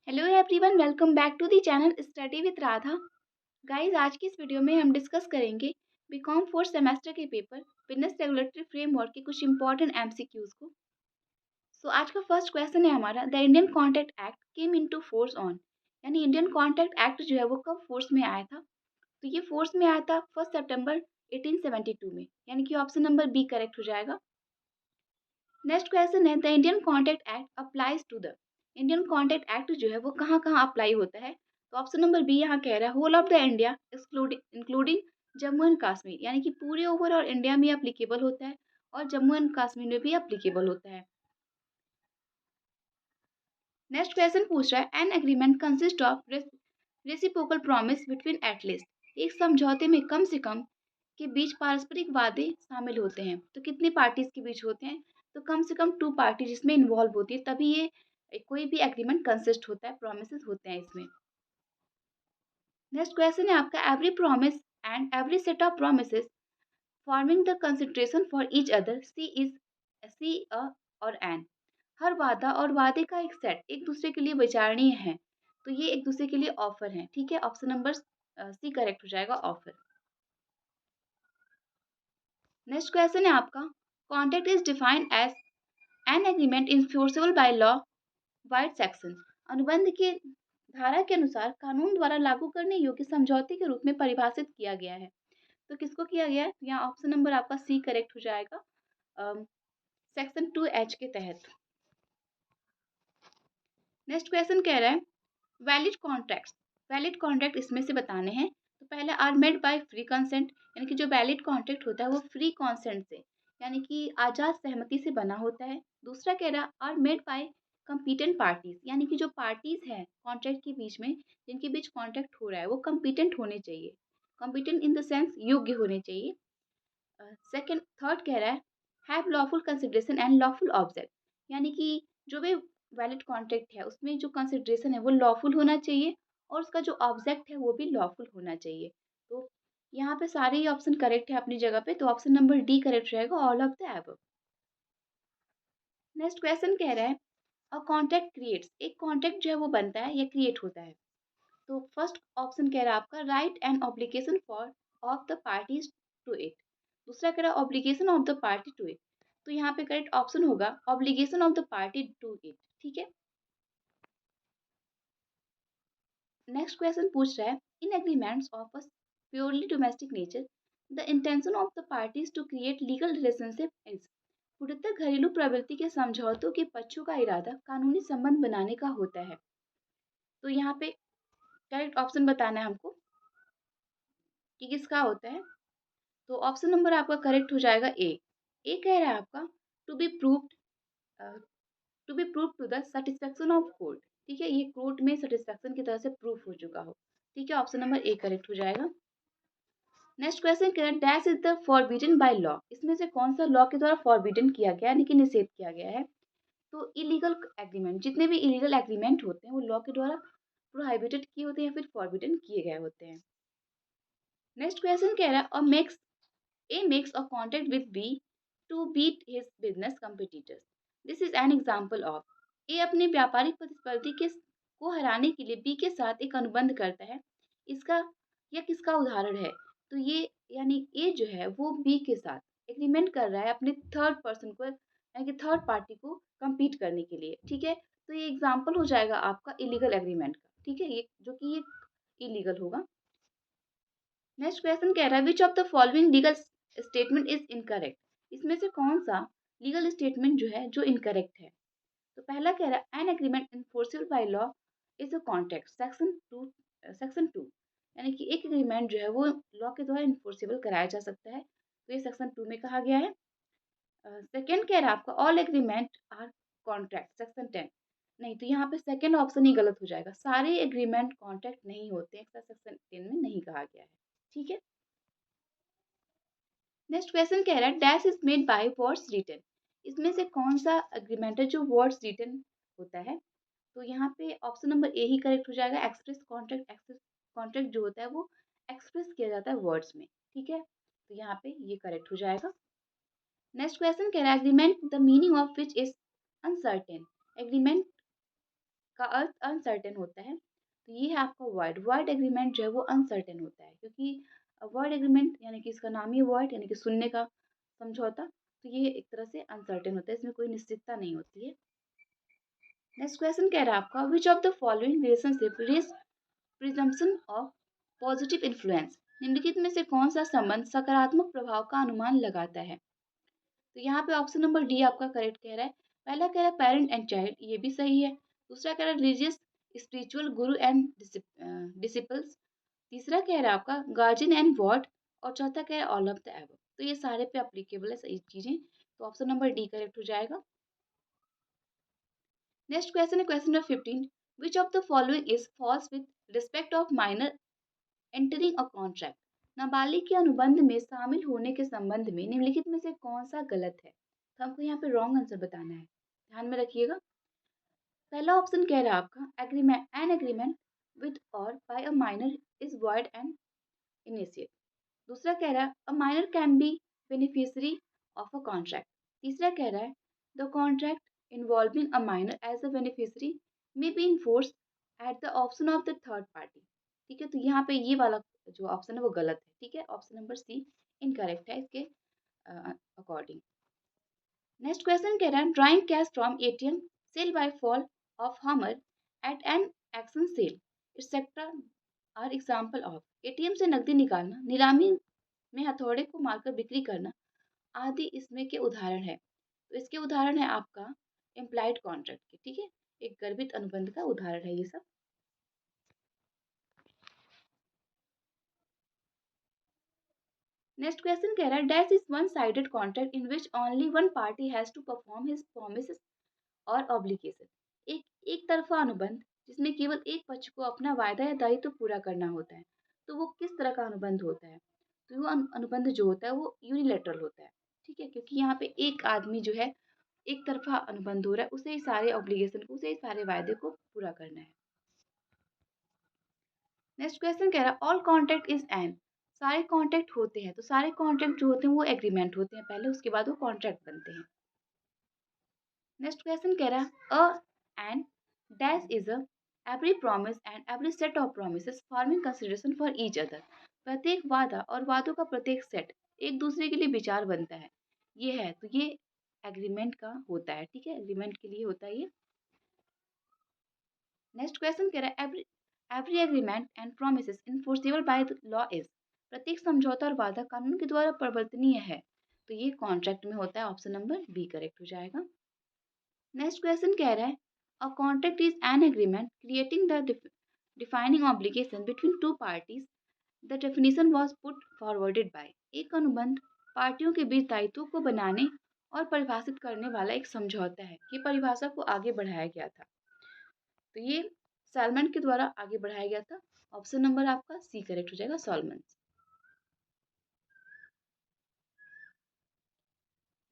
Hello everyone, welcome back to the channel study with Radha. Guys, आज की इस video में हम डिस्कस करेंगे बीकॉम फोर्थ सेमेस्टर के पेपर बिजनेस रेगुलेटरी फ्रेमवर्क के कुछ इंपॉर्टेंट एमसीक्यूज को। आज का फर्स्ट क्वेश्चन है हमारा, the Indian contract act came into force on, यानी इंडियन कॉन्ट्रैक्ट एक्ट जो है वो कब फोर्स में आया था। तो ये फोर्स में आया था 1 सितंबर 1872 में, यानी कि ऑप्शन नंबर बी करेक्ट हो जाएगा। नेक्स्ट क्वेश्चन है, the Indian contract act applies to the, Indian contract act जो है वो कहाँ कहाँ अप्लाई होता है। तो ऑप्शन नंबर बी यहाँ कह रहा है whole of the India including Jammu and Kashmir, यानी कि पूरे ओवरऑल इंडिया में अप्लीकेबल होता है और जम्मू एंड कश्मीर में भी अप्लीकेबल होता है। नेक्स्ट क्वेश्चन पूछ रहा है, an agreement consist of reciprocal promise between at least, एक समझौते में कम से कम के बीच पारस्परिक वादे शामिल होते हैं। तो कितनी पार्टीज के बीच होते हैं, तो कम से कम 2 पार्टी जिसमें इन्वॉल्व होती है तभी ये कोई भी एग्रीमेंट कंसिस्ट होता है, प्रोमिसेस होते हैं इसमें। नेक्स्ट क्वेश्चन है आपका, every promise and every set of promises forming the consideration for each other C a or an, हर वादा और वादे का एक सेट एक दूसरे के लिए विचारणीय है, तो ये एक दूसरे के लिए ऑफर है। ठीक है, ऑप्शन नंबर सी करेक्ट हो जाएगा, ऑफर। नेक्स्ट क्वेश्चन है आपका, contract is defined as an agreement enforceable by law vide section, अनुबंध के धारा के अनुसार कानून द्वारा लागू करने योग्य समझौते के रूप में परिभाषित किया गया है। तो किसको किया गया है, यहाँ ऑप्शन नंबर आपका सी करेक्ट हो जाएगा, सेक्शन 2H के तहत। नेक्स्ट क्वेश्चन कह रहा है, वैलिड कॉन्ट्रैक्ट, वैलिड कॉन्ट्रैक्ट इसमें से बताने हैं। तो पहले are made by free consent, यानी कि जो वैलिड कॉन्ट्रैक्ट होता है वो फ्री कंसेंट से, यानी कि आजाद सहमति से बना होता है। दूसरा कह रहा है, are made by competent parties, यानी कि जो पार्टीज हैं कॉन्ट्रैक्ट के बीच में, जिनके बीच कॉन्ट्रैक्ट हो रहा है वो कम्पिटेंट होने चाहिए, कम्पिटेंट इन द सेंस योग्य होने चाहिए। सेकंड थर्ड कह रहा है, have lawful consideration and lawful object, यानी कि जो भी वैलिड कॉन्ट्रैक्ट है उसमें जो कंसिडरेशन है वो लॉफुल होना चाहिए और उसका जो ऑब्जेक्ट है वो भी लॉफुल होना चाहिए। तो यहाँ पे सारे ही ऑप्शन करेक्ट है अपनी जगह पे, तो ऑप्शन नंबर डी करेक्ट रहेगा, all of the above. Next question कह रहा है, अ कॉन्ट्रैक्ट क्रिएट्स, एक कॉन्ट्रैक्ट जो है वो बनता है या क्रिएट होता है। तो फर्स्ट ऑप्शन कह रहा है आपका, right and obligation for of the parties to it. दूसरा कह रहा है obligation of the party to it, तो यहाँ पे करेक्ट ऑप्शन होगा obligation of the party to it. ठीक है, नेक्स्ट क्वेश्चन पूछ रहा है, in agreements of a purely domestic nature the intention of the parties to create legal relationship is, पूर्णतः घरेलू प्रवृत्ति के समझौतों के पक्षों का इरादा कानूनी संबंध बनाने का होता है। तो यहाँ पे करेक्ट ऑप्शन बताना है हमको कि किसका होता है। तो ऑप्शन नंबर आपका करेक्ट हो जाएगा ए। ए कह रहा है आपका, to be proved, to be prove to the satisfaction of court. ठीक है, ये कोर्ट में सेटिस्फेक्शन की तरह से प्रूफ हो चुका हो। ठीक है, ऑप्शन नंबर ए करेक्ट हो जाएगा। नेक्स्ट क्वेश्चन कह रहा है, dash is the forbidden by law, इसमें से कौन सा लॉ के द्वारा फॉरबिडन किया गया यानी कि निषेध किया गया है। तो इलीगल एग्रीमेंट, जितने भी इलीगल एग्रीमेंट होते हैं वो लॉ के द्वारा प्रोहाइबिटेड किए होते हैं या फिर फॉरबिडन किए गए होते हैं। नेक्स्ट क्वेश्चन कह रहा है, और makes A makes a contract with B to beat his business competitors. This is an example of, A अपने व्यापारिक प्रतिस्पर्धी को हराने के लिए B के साथ एक अनुबंध करता है। इसका यह किसका उदाहरण है, तो ये यानी A जो है वो B के साथ एग्रीमेंट कर रहा है अपने थर्ड पर्सन को, यानी कि थर्ड पार्टी को compete करने के लिए। ठीक है, तो ये एग्जाम्पल हो जाएगा आपका इलीगल एग्रीमेंट का। ठीक है, ये जो कि ये इलीगल होगा। नेक्स्ट क्वेश्चन कह रहा है, विच of the following legal statement is incorrect, इसमें से कौन सा लीगल स्टेटमेंट जो है जो इनकरेक्ट है। तो पहला कह रहा है, N agreement enforceable by law is a contract, section 2, यानी कि एक एग्रीमेंट जो है वो लॉ के द्वारा इन्फोर्सेबल कराया जा सकता है, तो ये सेक्शन 2 में कहा गया है। सेकेंड कह रहा है आपका, all agreement are contract, section 10, नहीं, तो यहाँ पे सेकेंड ऑप्शन ही गलत हो जाएगा, सारे एग्रीमेंट कॉन्ट्रैक्ट नहीं होते हैं, सेक्शन 10 में नहीं कहा गया है। ठीक है, नेक्स्ट क्वेश्चन कह रहा है, dash is made by words written, इसमें से कौन सा एग्रीमेंट है जो वर्ड्स रिटन होता है। तो यहाँ पे option number A he correct हो जाएगा, एक्सप्रेस कॉन्ट्रैक्ट, एक्सप्रेस कॉन्ट्रैक्ट जो होता है वो एक्सप्रेस किया जाता है वर्ड्स में। ठीक है, तो यहाँ पे ये करेक्ट हो जाएगा। नेक्स्ट क्वेश्चन कह रहा है, agreement the meaning of which is uncertain, agreement का अर्थ अनसर्टेन होता है, तो ये है आपका वॉइड। वॉइड एग्रीमेंट जो है वो अनसर्टेन होता है, क्योंकि वॉइड एग्रीमेंट यानी कि इसका नाम ही वॉइड यानी कि शून्य का समझौता, तो ये एक तरह से अनसर्टेन होता है, इसमें कोई निश्चितता नहीं होती है। नेक्स्ट क्वेश्चन कह रहा है आपका, which of the following relationship raise presumption of positive influence, निम्नलिखित में से कौन सा संबंध सकारात्मक प्रभाव का अनुमान लगाता है। तो यहाँ पे ऑप्शन नंबर डी आपका करेक्ट कह रहा है। पहला कह रहा है पेरेंट एंड चाइल्ड, ये भी सही है। दूसरा कह रहा है religious spiritual Guru and disciples. तीसरा कह रहा है आपका गार्जियन एंड वॉट। और चौथा कह रहा है ऑल ऑफ द एबव। तो ये सारे पे अप्लीकेबल है सही चीजें, तो ऑप्शन नंबर डी करेक्ट हो जाएगा। नेक्स्ट क्वेश्चन है question number 15, which of the following is false with respect of minor entering a contract, नाबालिग के अनुबंध में शामिल होने के संबंध में निम्नलिखित में से कौन सा गलत है। तो हमको यहाँ पे रॉन्ग आंसर बताना है, ध्यान में रखिएगा। पहला ऑप्शन कह रहा है आपका agreement, an agreement with or by a minor is void and initiate. दूसरा कह रहा है a minor can be beneficiary of a contract. तीसरा कह रहा है the contract involving a minor as a beneficiary may be enforce at the option of the third party. ठीक है, तो यहाँ पे ये वाला जो ऑप्शन है वो गलत है। ठीक है, ऑप्शन नंबर सी इनकरेक्ट है इसके अकॉर्डिंग। नेक्स्ट क्वेश्चन कह रहा है drawing cash from ATM sale by fall of hammer at an auction sale etcetera are example of. ATM से नकदी निकालना, नीलामी में हथौड़े को मारकर बिक्री करना आदि इसमें के उदाहरण है। तो इसके उदाहरण है आपका इम्प्लाइड कॉन्ट्रैक्ट के। ठीक है, एक गर्भित अनुबंध का उदाहरण है ये सब। नेक्स्ट क्वेश्चन कह रहा है dash is one sided contract in which only one party has to perform his promises or obligation. एक एक तरफा अनुबंध जिसमें केवल एक पक्ष को अपना वायदा या दायित्व पूरा करना होता है, तो वो किस तरह का अनुबंध होता है। तो वो अनुबंध जो होता है वो यूनिलेटरल होता है। ठीक है, क्योंकि यहाँ पे एक आदमी जो है एक तरफा अनुबंध हो रहा है, उसे ही सारे ऑब्लिगेशन को, उसे ही सारे वायदे को पूरा करना है। नेक्स्ट क्वेश्चन कह रहा है ऑल कॉन्ट्रैक्ट इज एन, सारे कॉन्ट्रैक्ट होते हैं, तो सारे कॉन्ट्रैक्ट जो होते हैं वो एग्रीमेंट होते हैं पहले, उसके बाद वो कॉन्ट्रैक्ट बनते हैं। नेक्स्ट क्वेश्चन कह रहा है a and dash is a every promise and every set of promises forming consideration for each other, प्रत्येक वादा और वादों का प्रत्येक सेट एक दूसरे के लिए विचार बनता है। ये है, तो ये एग्रीमेंट का होता है। ठीक है, एग्रीमेंट के लिए होता है ये। नेक्स्ट क्वेश्चन कह रहा है every every agreement and promises enforceable by the law is, प्रत्येक समझौता और वादा कानून के द्वारा परिवर्तनीय है, तो ये कॉन्ट्रैक्ट में होता है। ऑप्शन नंबर बी करेक्ट हो जाएगा। नेक्स्ट क्वेश्चन कह रहा है a contract is an agreement creating the defining obligation between two parties, the definition was put forwarded by, एक अनुबंध पार्टियों के बीच दायित्वों को बनाने और परिभाषित करने वाला एक समझौता है। ये परिभाषा को आगे बढ़ाया गया था, तो ये सैलमन के द्वारा आगे बढ़ाया गया था। ऑप्शन नंबर आपका सी करेक्ट हो जाएगा, सॉलमन।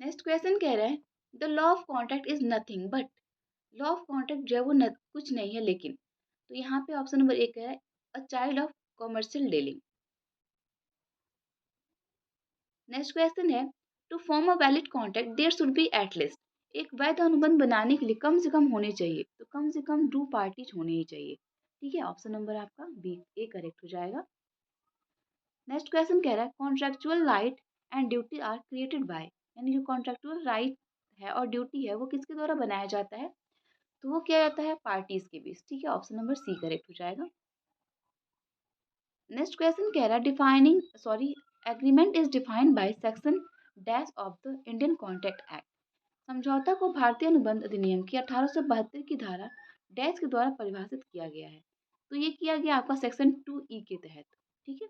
नेक्स्ट क्वेश्चन कह रहा है the law of contract is nothing but, law of contract जो है वो कुछ नहीं है लेकिन, तो यहाँ पे ऑप्शन नंबर एक कह रहा है a child of commercial dealing. Next question है to form a valid contract there should be at least, एक वैध अनुबंध बनाने के लिए कम से कम होने चाहिए, तो कम से कम 2 पार्टीज होने ही चाहिए। ठीक है, ऑप्शन नंबर आपका बी ए करेक्ट हो जाएगा। नेक्स्ट क्वेश्चन कह रहा है contractual right and duty are created by, यानी जो कॉन्ट्रेक्चुअल राइट है और ड्यूटी है वो किसके द्वारा बनाया जाता है, तो वो क्या जाता है पार्टीज के बीच। ठीक है, ऑप्शन नंबर सी करेक्ट हो जाएगा। नेक्स्ट क्वेश्चन कह रहा है defining sorry agreement is defined by section dash of the Indian contract act, समझौता को भारतीय अनुबंध अधिनियम की 1872 की धारा डैश के द्वारा परिभाषित किया गया है, तो ये किया गया आपका सेक्शन 2E के तहत। ठीक है,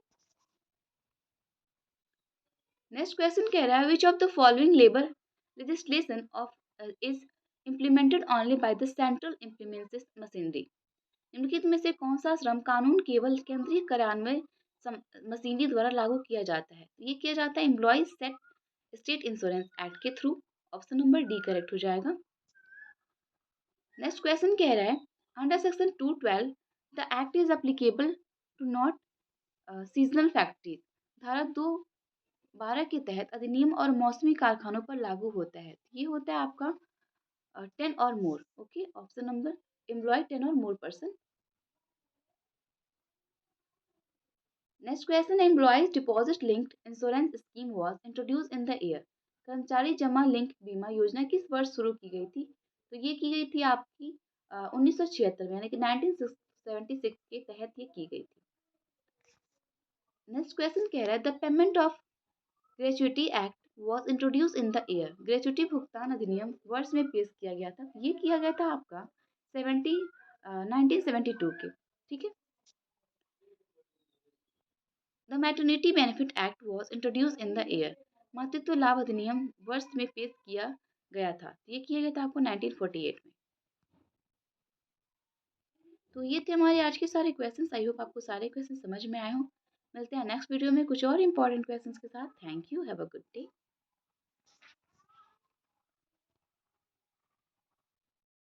नेक्स्ट क्वेश्चन कह रहा है विच of the following labour legislation of is implemented only by the central implementation machinery, निम्नलिखित में से कौन सा श्रम कानून केवल केंद्रीय कार्यान्वयन मशीनरी द्वारा लागू किया जाता है, तो ये किया जाता है employees set state insurance act के through. Option number D correct हो जाएगा। नेक्स्ट क्वेश्चन कह रहा है under section 212 the act is applicable to not seasonal factories, धारा 212 के तहत अधिनियम और मौसमी कारखानों पर लागू होता है, ये होता है आपका 10 और more. Okay, option number employ 10 or more person. Next question, employees deposit linked insurance scheme was introduced in the year. कर्मचारी जमा लिंक बीमा योजना किस वर्ष शुरू की गई थी? तो ये की गई थी आपकी 1976 में, यानी कि 1976 के तहत ये की गई थी। नेक्स्ट क्वेश्चन कह रहा है the payment of gratuity act was introduce in the year. Gratuity भुगतान अधिनियम वर्ष में पेश किया गया था। ये किया गया था आपका 1972 के, ठीक है। The maternity benefit act was introduce in the year. मातृत्व लाभ अधिनियम वर्ष में पेश किया गया था। ये किया गया था आपको 1948 में। तो ये थे हमारे आज के सारे क्वेश्चंस। आई होप आपको सारे क्वेश्चन समझ में आए हों। मिलते हैं नेक्स्ट वीडियो में कुछ और इंपॉर्टेंट क्वेश्चंस के साथ। Thank you, have a good day.